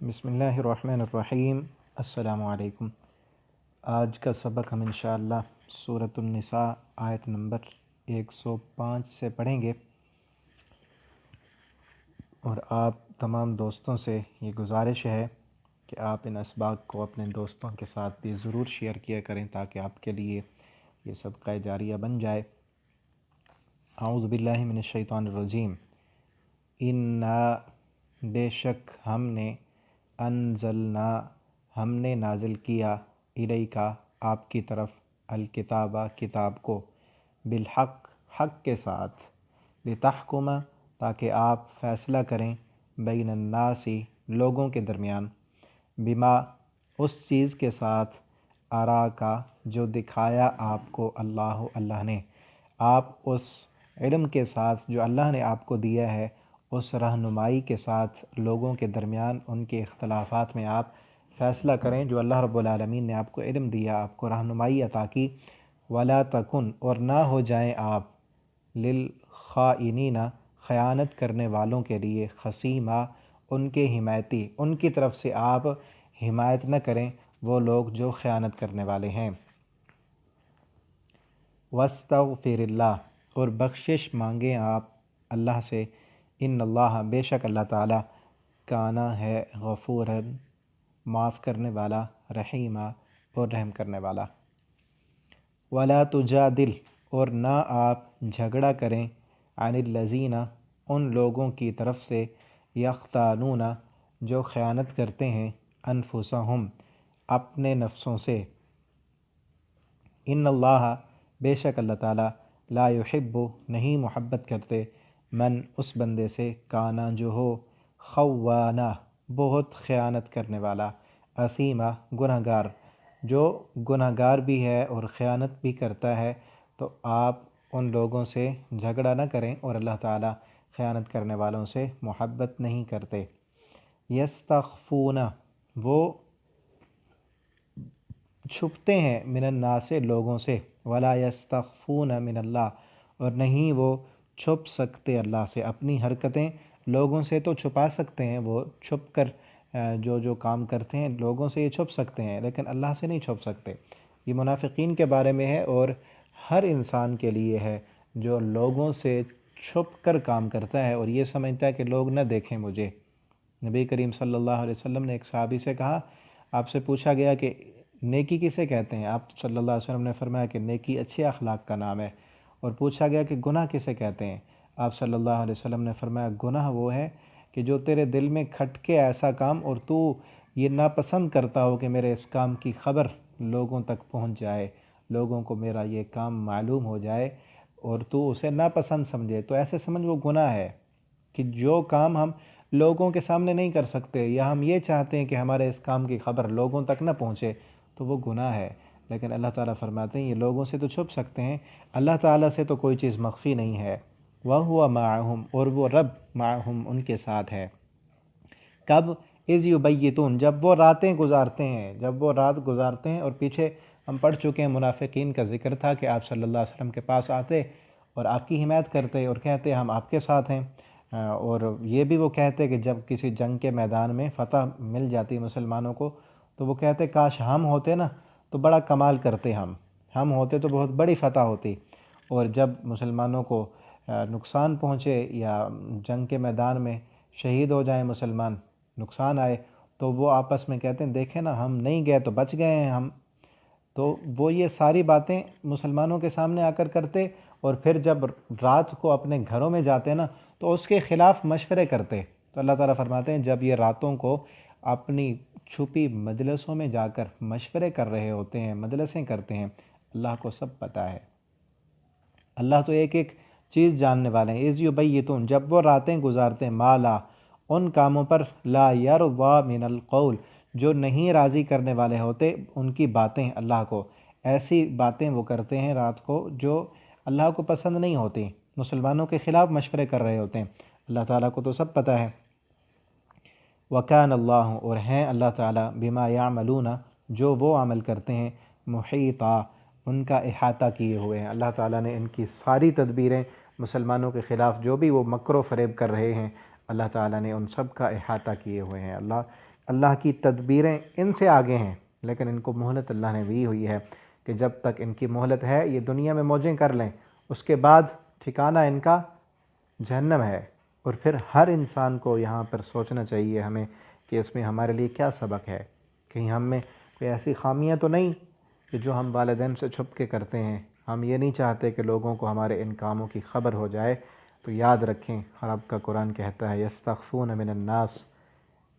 بسم اللہ الرحمن الرحیم۔ السلام علیکم۔ آج کا سبق ہم انشاءاللہ سورۃ النساء آیت نمبر 105 سے پڑھیں گے، اور آپ تمام دوستوں سے یہ گزارش ہے کہ آپ ان اسباق کو اپنے دوستوں کے ساتھ بھی ضرور شیئر کیا کریں تاکہ آپ کے لیے یہ صدقہ جاریہ بن جائے۔ اعوذ باللہ من الشیطان الرجیم۔ انا بے شک ہم نے، انزلنا ہم نے نازل کیا، الیکا آپ کی طرف، الکتابہ کتاب کو، بالحق حق کے ساتھ، لتحکم تاکہ آپ فیصلہ کریں، بین الناس لوگوں کے درمیان، بما اس چیز کے ساتھ، آرا کا جو دکھایا آپ کو اللہ نے، آپ اس علم کے ساتھ جو اللہ نے آپ کو دیا ہے، اس رہنمائی کے ساتھ لوگوں کے درمیان ان کے اختلافات میں آپ فیصلہ کریں جو اللہ رب العالمین نے آپ کو علم دیا، آپ کو رہنمائی عطا کی۔ ولا تکن اور نہ ہو جائیں آپ، للخائنین خیانت کرنے والوں کے لیے، خصیمہ ان کے حمایتی، ان کی طرف سے آپ حمایت نہ کریں وہ لوگ جو خیانت کرنے والے ہیں۔ واستغفر اللہ اور بخشش مانگیں آپ اللہ سے، ان اللہ بے شک اللہ تعالیٰ کانا ہے، غفوراً معاف کرنے والا، رحیمہ اور رحم کرنے والا۔ ولا تجادل اور نہ آپ جھگڑا کریں، عن الذین ان لوگوں کی طرف سے، یختانون جو خیانت کرتے ہیں، انفسہم اپنے نفسوں سے، ان اللہ بے شک اللہ تعالیٰ لا یحب نہیں محبت کرتے، من اس بندے سے، کانا جو ہو، خوانہ بہت خیانت کرنے والا، اثیمہ گناہ گار، جو گناہ گار بھی ہے اور خیانت بھی کرتا ہے، تو آپ ان لوگوں سے جھگڑا نہ کریں، اور اللہ تعالیٰ خیانت کرنے والوں سے محبت نہیں کرتے۔ یستخفون وہ چھپتے ہیں، من الناس لوگوں سے، ولا یستخفون من اللہ اور نہیں وہ چھپ سکتے اللہ سے، اپنی حرکتیں لوگوں سے تو چھپا سکتے ہیں، وہ چھپ کر جو کام کرتے ہیں لوگوں سے یہ چھپ سکتے ہیں، لیکن اللہ سے نہیں چھپ سکتے۔ یہ منافقین کے بارے میں ہے، اور ہر انسان کے لیے ہے جو لوگوں سے چھپ کر کام کرتا ہے اور یہ سمجھتا ہے کہ لوگ نہ دیکھیں مجھے۔ نبی کریم صلی اللہ علیہ وسلم نے ایک صحابی سے کہا، آپ سے پوچھا گیا کہ نیکی کسے کہتے ہیں؟ آپ صلی اللہ علیہ وسلم نے فرمایا کہ نیکی اچھے اخلاق کا نام ہے۔ اور پوچھا گیا کہ گناہ کسے کہتے ہیں؟ آپ صلی اللہ علیہ وسلم نے فرمایا گناہ وہ ہے کہ جو تیرے دل میں کھٹکے ایسا کام اور تو یہ ناپسند کرتا ہو کہ میرے اس کام کی خبر لوگوں تک پہنچ جائے، لوگوں کو میرا یہ کام معلوم ہو جائے اور تو اسے ناپسند سمجھے، تو ایسے سمجھ وہ گناہ ہے کہ جو کام ہم لوگوں کے سامنے نہیں کر سکتے، یا ہم یہ چاہتے ہیں کہ ہمارے اس کام کی خبر لوگوں تک نہ پہنچے، تو وہ گناہ ہے۔ لیکن اللہ تعالیٰ فرماتے ہیں یہ لوگوں سے تو چھپ سکتے ہیں، اللہ تعالیٰ سے تو کوئی چیز مخفی نہیں ہے۔ وَهُوَ مَعَهُمْ اور وہ رب معہم ان کے ساتھ ہے۔ کب؟ اذ یبیتون جب وہ راتیں گزارتے ہیں، جب وہ رات گزارتے ہیں، اور پیچھے ہم پڑھ چکے ہیں منافقین کا ذکر تھا کہ آپ صلی اللہ علیہ وسلم کے پاس آتے اور آپ کی حمایت کرتے اور کہتے ہم آپ کے ساتھ ہیں، اور یہ بھی وہ کہتے کہ جب کسی جنگ کے میدان میں فتح مل جاتی مسلمانوں کو تو وہ کہتے کاش ہم ہوتے نا تو بڑا کمال کرتے، ہم ہوتے تو بہت بڑی فتح ہوتی۔ اور جب مسلمانوں کو نقصان پہنچے یا جنگ کے میدان میں شہید ہو جائیں مسلمان، نقصان آئے، تو وہ آپس میں کہتے ہیں دیکھیں نا ہم نہیں گئے تو بچ گئے ہیں ہم۔ تو وہ یہ ساری باتیں مسلمانوں کے سامنے آ کر کرتے، اور پھر جب رات کو اپنے گھروں میں جاتے نا تو اس کے خلاف مشورے کرتے۔ تو اللہ تعالیٰ فرماتے ہیں جب یہ راتوں کو اپنی چھپی مجلسوں میں جا کر مشورے کر رہے ہوتے ہیں، مجلسیں کرتے ہیں، اللہ کو سب پتہ ہے، اللہ تو ایک ایک چیز جاننے والے ہیں۔ اذ یبیتون جب وہ راتیں گزارتے ہیں، مالا ان کاموں پر، لا یرضی من القول جو نہیں راضی کرنے والے ہوتے ان کی باتیں، اللہ کو ایسی باتیں وہ کرتے ہیں رات کو جو اللہ کو پسند نہیں ہوتی، مسلمانوں کے خلاف مشورے کر رہے ہوتے ہیں، اللہ تعالیٰ کو تو سب پتہ ہے۔ وَكَانَ اللَّهُ اور ہیں اللہ تعالیٰ، بما يعملون جو وہ عمل کرتے ہیں، محیطا ان کا احاطہ کیے ہوئے ہیں۔ اللہ تعالیٰ نے ان کی ساری تدبیریں مسلمانوں کے خلاف جو بھی وہ مکر و فریب کر رہے ہیں، اللہ تعالیٰ نے ان سب کا احاطہ کیے ہوئے ہیں۔ اللہ اللہ کی تدبیریں ان سے آگے ہیں، لیکن ان کو مہلت اللہ نے دی ہوئی ہے کہ جب تک ان کی مہلت ہے یہ دنیا میں موجیں کر لیں، اس کے بعد ٹھکانہ ان کا جہنم ہے۔ اور پھر ہر انسان کو یہاں پر سوچنا چاہیے ہمیں کہ اس میں ہمارے لیے کیا سبق ہے، کہیں ہم میں کوئی ایسی خامیاں تو نہیں کہ جو ہم والدین سے چھپ کے کرتے ہیں۔ ہم یہ نہیں چاہتے کہ لوگوں کو ہمارے ان کاموں کی خبر ہو جائے، تو یاد رکھیں رب کا قرآن کہتا ہے یستخفون من الناس،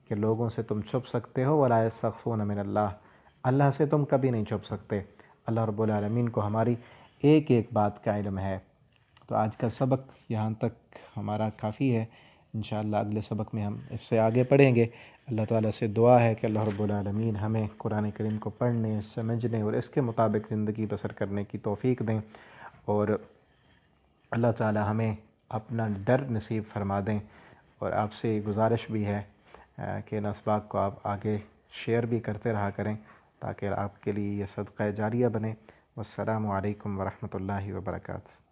کہ لوگوں سے تم چھپ سکتے ہو، ولا یستخفون من اللہ، اللہ سے تم کبھی نہیں چھپ سکتے۔ اللہ رب العالمین کو ہماری ایک ایک بات کا علم ہے۔ تو آج کا سبق یہاں تک ہمارا کافی ہے، انشاءاللہ اگلے سبق میں ہم اس سے آگے پڑھیں گے۔ اللہ تعالیٰ سے دعا ہے کہ اللہ رب العالمین ہمیں قرآن کریم کو پڑھنے، سمجھنے اور اس کے مطابق زندگی بسر کرنے کی توفیق دیں، اور اللہ تعالیٰ ہمیں اپنا ڈر نصیب فرما دیں۔ اور آپ سے گزارش بھی ہے کہ ان اسباق کو آپ آگے شیئر بھی کرتے رہا کریں تاکہ آپ کے لیے یہ صدقہ جاریہ بنے۔ والسلام علیکم ورحمۃ اللہ وبرکاتہ۔